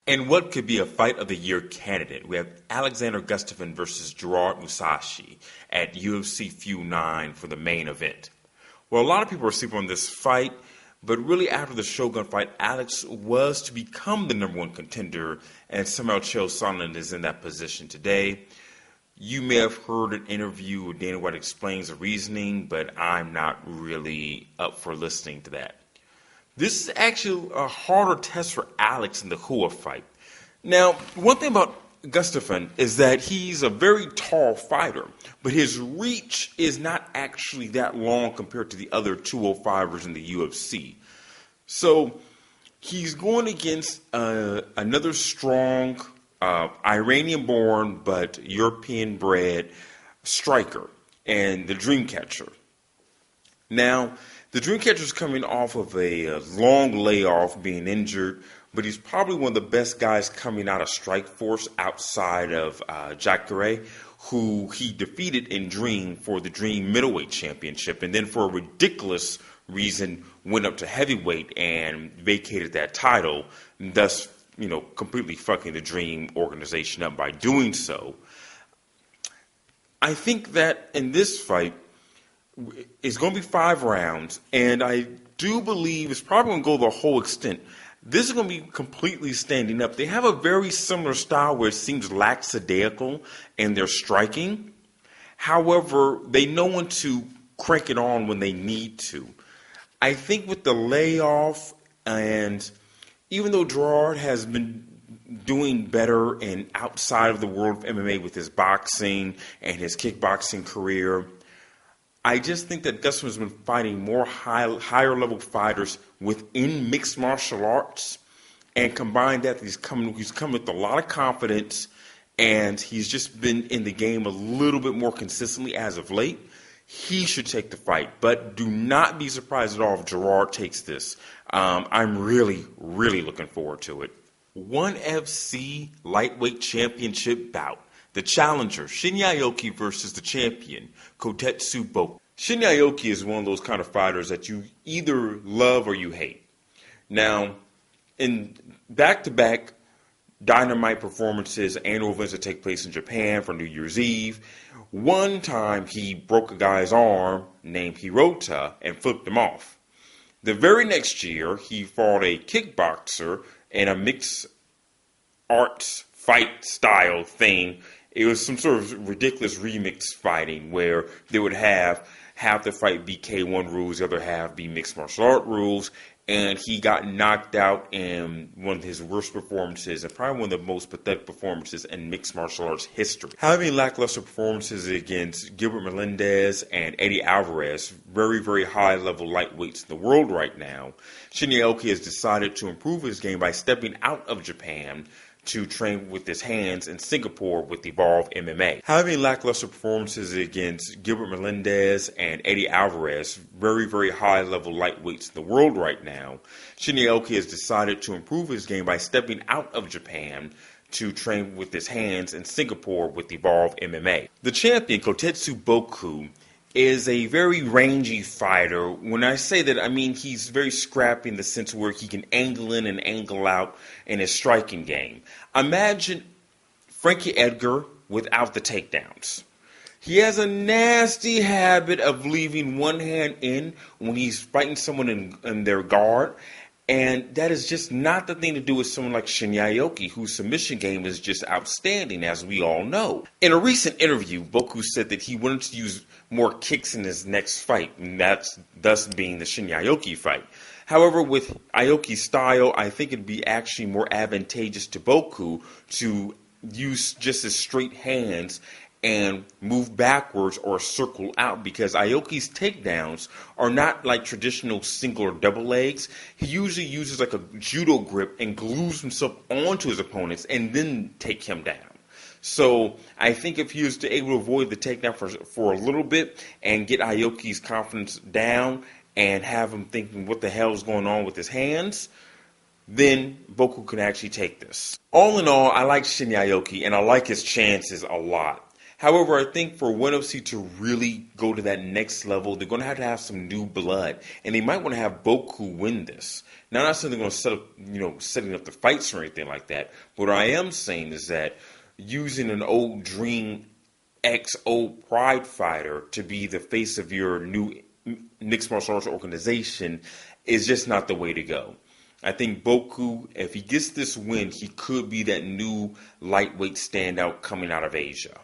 And what could be a fight of the year candidate? We have Alexander Gustafsson versus Gerade Mousasi at UFC Feud 9 for the main event. Well, a lot of people are sleeping on this fight, but really after the Shogun fight, Alex was to become the number one contender, and somehow Chael Sonnen is in that position today. You may have heard an interview where Dana White explains the reasoning, but I'm not really up for listening to that. This is actually a harder test for Alex in the Hua fight. Now, one thing about Gustafsson is that he's a very tall fighter, but his reach is not actually that long compared to the other 205ers in the UFC. So he's going against another strong Iranian-born but European-bred striker and the Dreamcatcher. Now, the Dreamcatcher is coming off of a long layoff, being injured, but he's probably one of the best guys coming out of Strikeforce outside of Jacare, who he defeated in Dream for the Dream Middleweight Championship, and then for a ridiculous reason went up to heavyweight and vacated that title, thus, completely fucking the Dream organization up by doing so. I think that in this fight, it's going to be 5 rounds, and I do believe it's probably going to go the whole extent. This is going to be completely standing up. They have a very similar style where it seems lackadaisical in their striking. However, they know when to crank it on when they need to. I think with the layoff, and even though Gerard has been doing better in outside of the world of MMA with his boxing and his kickboxing career, I just think that Gustafsson has been fighting more higher level fighters within mixed martial arts, and combined that he's come with a lot of confidence, and he's just been in the game a little bit more consistently as of late. He should take the fight, but do not be surprised at all if Gerard takes this. I'm really, really looking forward to it. ONE FC Lightweight Championship bout. The challenger, Shinya Aoki versus the champion, Kotetus Boku. Shinya Aoki is one of those kind of fighters that you either love or you hate. Now, in back-to-back Dynamite performances, annual events that take place in Japan for New Year's Eve, one time he broke a guy's arm named Hirota and flipped him off. The very next year, he fought a kickboxer in a mixed arts fight style thing. It was some sort of ridiculous remix fighting where they would have half the fight be K1 rules, the other half be mixed martial art rules, and he got knocked out in one of his worst performances and probably one of the most pathetic performances in mixed martial arts history. Having lackluster performances against Gilbert Melendez and Eddie Alvarez, very, very high-level lightweights in the world right now, Shinya Aoki has decided to improve his game by stepping out of Japan to train with his hands in Singapore with Evolve MMA. Having lackluster performances against Gilbert Melendez and Eddie Alvarez, very, very high-level lightweights in the world right now, Shinya Aoki has decided to improve his game by stepping out of Japan to train with his hands in Singapore with Evolve MMA. The champion, Kotetus Boku, is a very rangy fighter. When I say that, I mean he's very scrappy in the sense where he can angle in and angle out in his striking game. Imagine Frankie Edgar without the takedowns. He has a nasty habit of leaving one hand in when he's fighting someone in their guard. And that is just not the thing to do with someone like Shinya Aoki, whose submission game is just outstanding, as we all know. In a recent interview, Boku said that he wanted to use more kicks in his next fight, and that's thus being the Shinya Aoki fight. However, with Aoki's style, I think it'd be actually more advantageous to Boku to use just his straight hands and move backwards or circle out, because Aoki's takedowns are not like traditional single or double legs. He usually uses like a judo grip and glues himself onto his opponents and then take him down. So I think if he was able to avoid the takedown for a little bit and get Aoki's confidence down and have him thinking what the hell is going on with his hands, then Boku can actually take this. All in all, I like Shinya Aoki and I like his chances a lot. However, I think for ONE FC to really go to that next level, they're going to have some new blood, and they might want to have Boku win this. Now, I'm not saying they're going to set up, setting up the fights or anything like that. But what I am saying is that using an old Dream X old Pride fighter to be the face of your new mixed martial arts organization is just not the way to go. I think Boku, if he gets this win, he could be that new lightweight standout coming out of Asia.